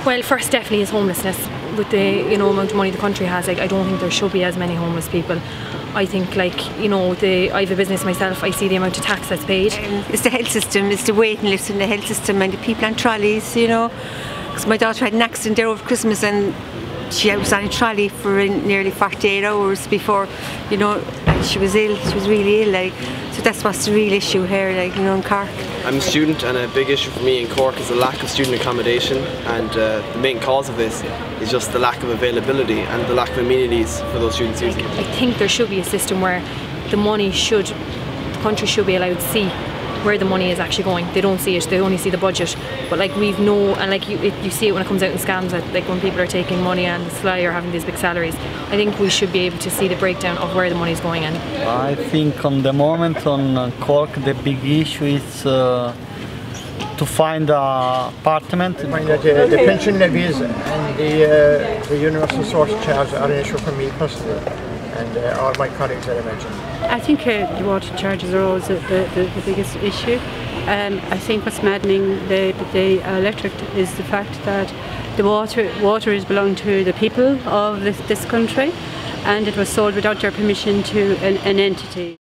Well, first definitely is homelessness. With the amount of money the country has, like, I don't think there should be as many homeless people. I think, like, I have a business myself. I see the amount of tax that's paid. It's the health system, it's the waiting list in the health system, and the people on trolleys. Because my daughter had an accident there over Christmas, and she was on a trolley for nearly 48 hours before, and she was ill. She was really ill, like. So that's what's the real issue here, like, in Cork. I'm a student, and a big issue for me in Cork is the lack of student accommodation, and the main cause of this is just the lack of availability and the lack of amenities for those students using it. I think there should be a system where the country should be allowed to see where the money is actually going. They don't see it, they only see the budget. But like and like you see it when it comes out in scams, that like when people are taking money on the sly or having these big salaries. I think we should be able to see the breakdown of where the money is going in. I think on the moment on Cork the big issue is to find an apartment. I find that the pension levies and the universal source charge are an issue for me personally, and all my colleagues that I mentioned. I think the water charges are always the biggest issue. I think what's maddening the electric is the fact that the water is belonging to the people of this country, and it was sold without their permission to an entity.